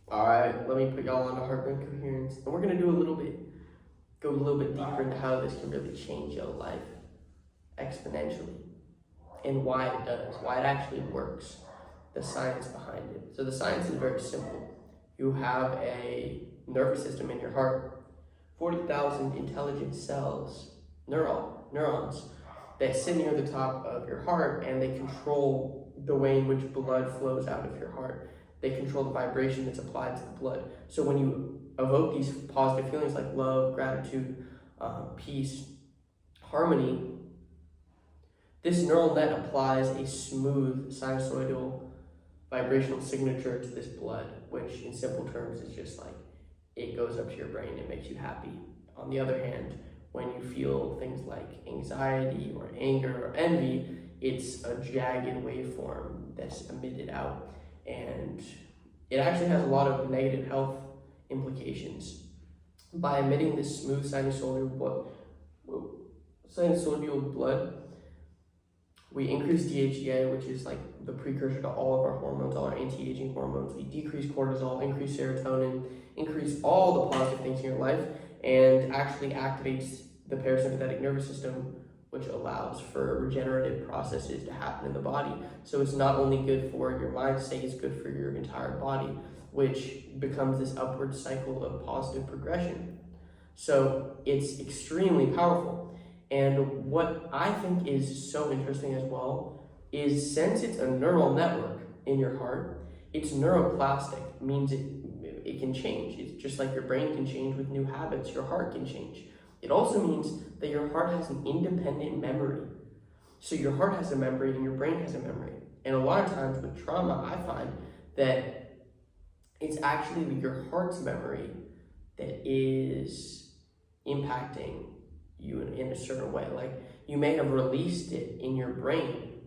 All right, let me put y'all on to heartburn coherence, and we're gonna go a little bit deeper into how this can really change your life exponentially, and why it does, why it actually works, the science behind it. So the science is very simple. You have a nervous system in your heart, 40,000 intelligent cells, neurons that sit near the top of your heart, and they control the way in which blood flows out of your heart. They control the vibration that's applied to the blood. So when you evoke these positive feelings like love, gratitude, peace, harmony, this neural net applies a smooth sinusoidal vibrational signature to this blood, which in simple terms is just like it goes up to your brain and makes you happy. On the other hand, when you feel things like anxiety or anger or envy, it's a jagged waveform that's emitted out, and it actually has a lot of negative health implications. By emitting this smooth sinusoidal blood, we increase DHEA, which is like the precursor to all of our hormones, all our anti-aging hormones. We decrease cortisol, increase serotonin, increase all the positive things in your life, and actually activates the parasympathetic nervous system, which allows for regenerative processes to happen in the body. So it's not only good for your mind state, it's good for your entire body, which becomes this upward cycle of positive progression. So it's extremely powerful. And what I think is so interesting as well is, since it's a neural network in your heart, it's neuroplastic, means it can change. It's just like your brain can change with new habits, your heart can change. It also means that your heart has an independent memory. So your heart has a memory and your brain has a memory. And a lot of times with trauma, I find that it's actually your heart's memory that is impacting you in a certain way. Like, you may have released it in your brain,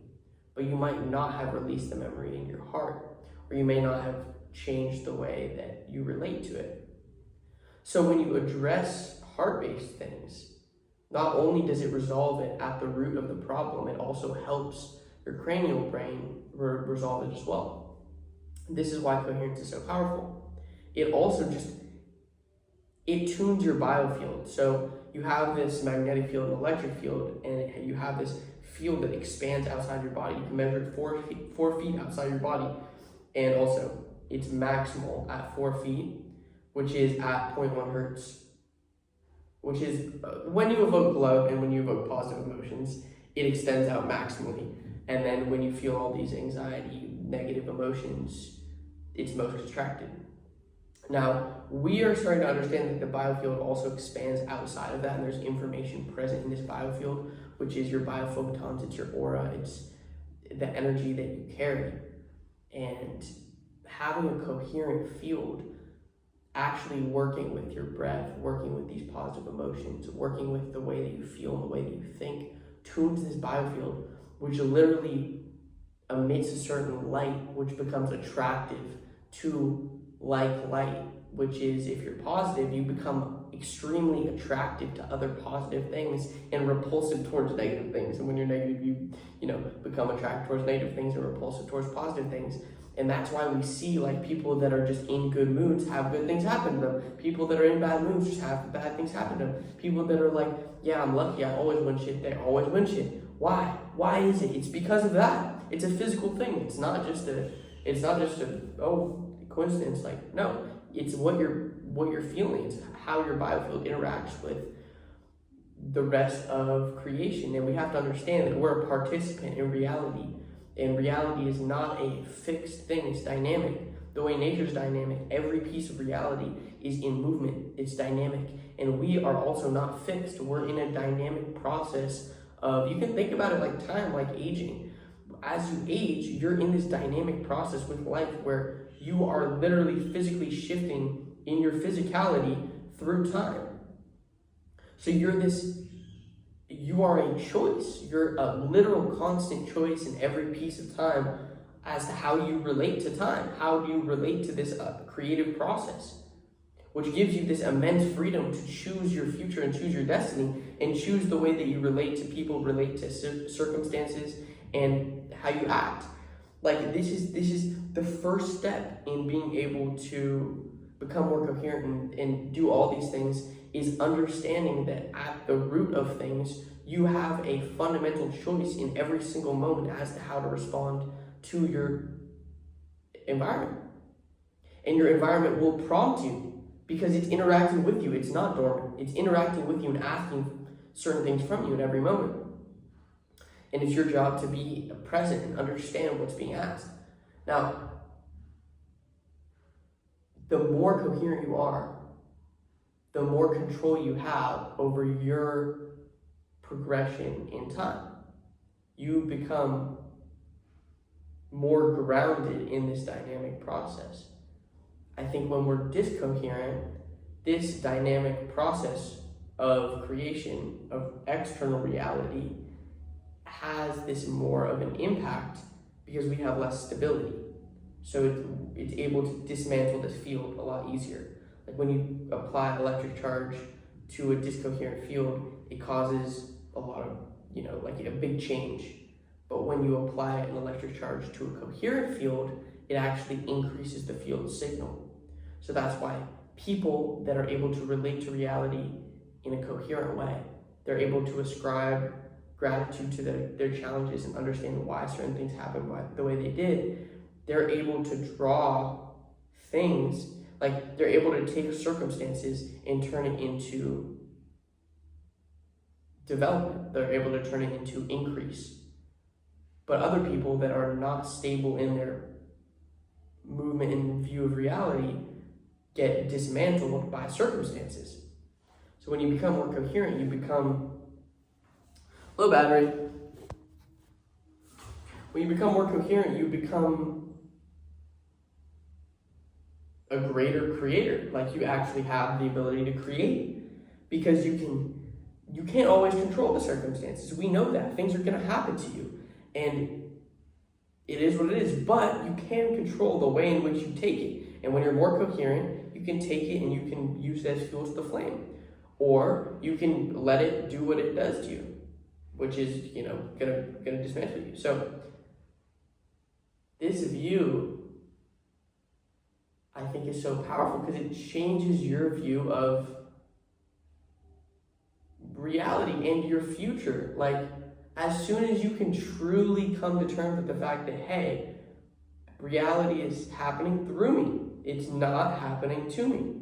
but you might not have released the memory in your heart, or you may not have changed the way that you relate to it. So when you address heart-based things, not only does it resolve it at the root of the problem, it also helps your cranial brain resolve it as well. This is why coherence is so powerful. It also it tunes your biofield. So you have this magnetic field and electric field, and you have this field that expands outside your body. You can measure it 4 feet outside your body, and also it's maximal at 4 feet, which is at 0.1 hertz, which is when you evoke love and when you evoke positive emotions, it extends out maximally. And then when you feel all these anxiety, negative emotions, it's most contracted. Now, we are starting to understand that the biofield also expands outside of that, and there's information present in this biofield, which is your biophotons, it's your aura, it's the energy that you carry. And having a coherent field, actually working with your breath, working with these positive emotions, working with the way that you feel and the way that you think, tunes this biofield, which literally emits a certain light, which becomes attractive to light, which is, if you're positive, you become extremely attractive to other positive things and repulsive towards negative things. And when you're negative, you become attracted towards negative things and repulsive towards positive things. And that's why we see, like, people that are just in good moods have good things happen to them. People that are in bad moods just have bad things happen to them. People that are like, yeah, I'm lucky, I always win shit, they always win shit. Why? Why is it? It's because of that. It's a physical thing. It's not just a coincidence. Like, no, it's what you're feeling. It's how your biofield interacts with the rest of creation. And we have to understand that we're a participant in reality. And reality is not a fixed thing, it's dynamic. The way nature's dynamic, every piece of reality is in movement, it's dynamic. And we are also not fixed, we're in a dynamic process of, you can think about it like time, like aging. As you age, you're in this dynamic process with life where you are literally physically shifting in your physicality through time. So you are a choice. You're a literal constant choice in every piece of time as to how you relate to time. How do you relate to this creative process, which gives you this immense freedom to choose your future and choose your destiny and choose the way that you relate to people, relate to circumstances, and how you act. Like this is the first step in being able to become more coherent and do all these things, is understanding that at the root of things, you have a fundamental choice in every single moment as to how to respond to your environment. And your environment will prompt you because it's interacting with you. It's not dormant. It's interacting with you and asking certain things from you in every moment. And it's your job to be present and understand what's being asked. Now, the more coherent you are, the more control you have over your progression in time. You become more grounded in this dynamic process. I think when we're discoherent, this dynamic process of creation, of external reality, has this more of an impact because we have less stability. So it's able to dismantle this field a lot easier. Like when you apply electric charge to a discoherent field, it causes a lot of, like a big change. But when you apply an electric charge to a coherent field, it actually increases the field signal. So that's why people that are able to relate to reality in a coherent way, they're able to ascribe gratitude to their challenges and understand why certain things happened the way they did. They're able to draw things, like they're able to take circumstances and turn it into development. They're able to turn it into increase. But other people that are not stable in their movement and view of reality get dismantled by circumstances. So when you become more coherent, you become low battery. When you become more coherent, you become a greater creator. Like you actually have the ability to create, because you can't always control the circumstances. We know that things are going to happen to you, and it is what it is. But you can control the way in which you take it. And when you're more coherent, you can take it and you can use that as fuel to the flame, or you can let it do what it does to you, which is gonna dismantle you. So this view, I think, is so powerful because it changes your view of reality and your future. Like, as soon as you can truly come to terms with the fact that, hey, reality is happening through me, it's not happening to me,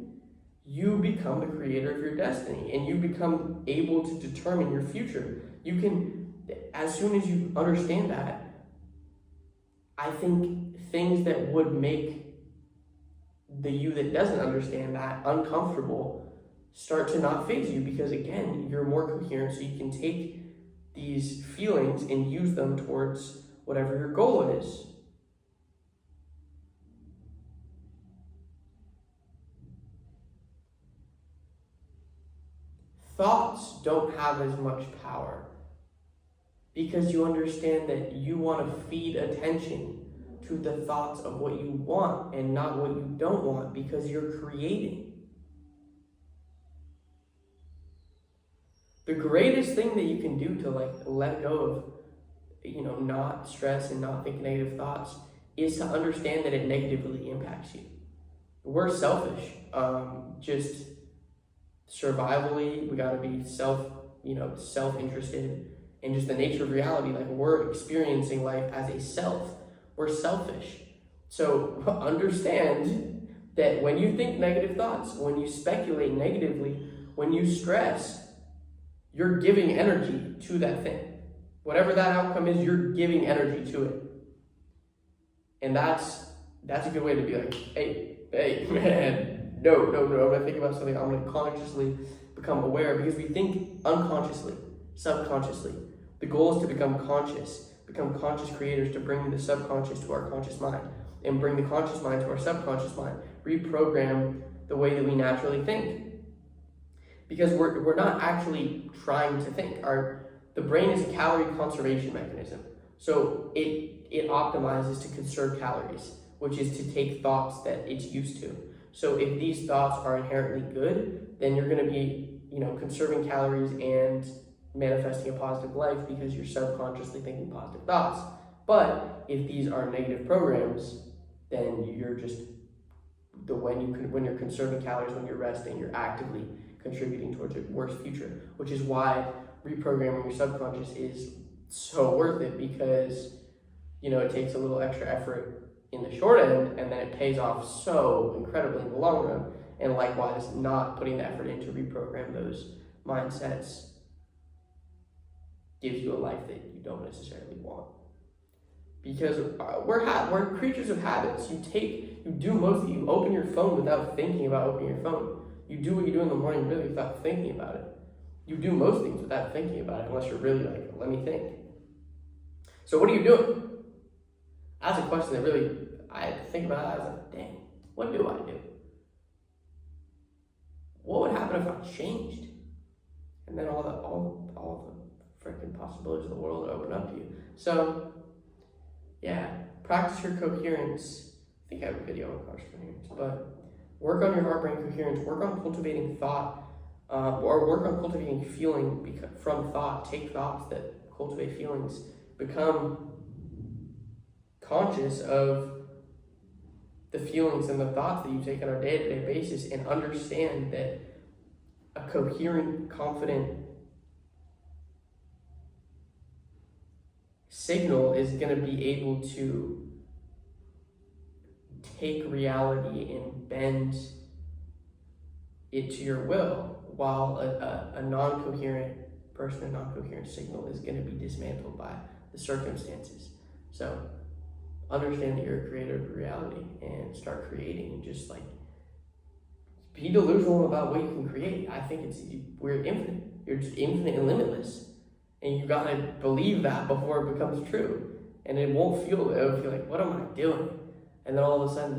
you become the creator of your destiny, and you become able to determine your future. You can, as soon as you understand that, I think things that would make the you that doesn't understand that uncomfortable start to not faze you, because again, you're more coherent, so you can take these feelings and use them towards whatever your goal is. Thoughts don't have as much power because you understand that you want to feed attention to the thoughts of what you want and not what you don't want, because you're creating. The greatest thing that you can do to let go of, not stress and not think negative thoughts is to understand that it negatively impacts you. We're selfish, just survivally, we got to be self-interested, and just the nature of reality, like we're experiencing life as a self. We're selfish. So understand that when you think negative thoughts, when you speculate negatively, when you stress, you're giving energy to that thing. Whatever that outcome is, you're giving energy to it. And that's a good way to be like, hey, man, no, I'm gonna think about something, I'm gonna consciously become aware, because we think unconsciously, subconsciously. The goal is to become conscious creators, to bring the subconscious to our conscious mind, and bring the conscious mind to our subconscious mind, reprogram the way that we naturally think. Because we're not actually trying to think. The brain is a calorie conservation mechanism. So it optimizes to conserve calories, which is to take thoughts that it's used to. So if these thoughts are inherently good, then you're going to be, conserving calories and manifesting a positive life, because you're subconsciously thinking positive thoughts. But if these are negative programs, then you're just when you're conserving calories, when you're resting, you're actively contributing towards a worse future, which is why reprogramming your subconscious is so worth it, because it takes a little extra effort in the short end, and then it pays off so incredibly in the long run. And likewise, not putting the effort in to reprogram those mindsets gives you a life that you don't necessarily want. Because we're creatures of habits. You open your phone without thinking about opening your phone. You do what you do in the morning really without thinking about it. You do most things without thinking about it, unless you're really like, let me think. So what are you doing? That's a question that really, I think about it. I was like, dang, what do I do? What would happen if I changed? And then all the freaking possibilities of the world would open up to you. So, yeah, practice your coherence. I think I have a video on coherence, but work on your heart-brain coherence. Work on cultivating thought, or work on cultivating feeling from thought. Take thoughts that cultivate feelings. Become conscious of the feelings and the thoughts that you take on a day-to-day basis, and understand that a coherent, confident signal is going to be able to take reality and bend it to your will, while a non-coherent person, a non-coherent signal is going to be dismantled by the circumstances. So understand that you're a creator of reality and start creating, and just like be delusional about what you can create. I think we're infinite. You're just infinite and limitless. And you gotta believe that before it becomes true. And it'll feel like, what am I doing? And then all of a sudden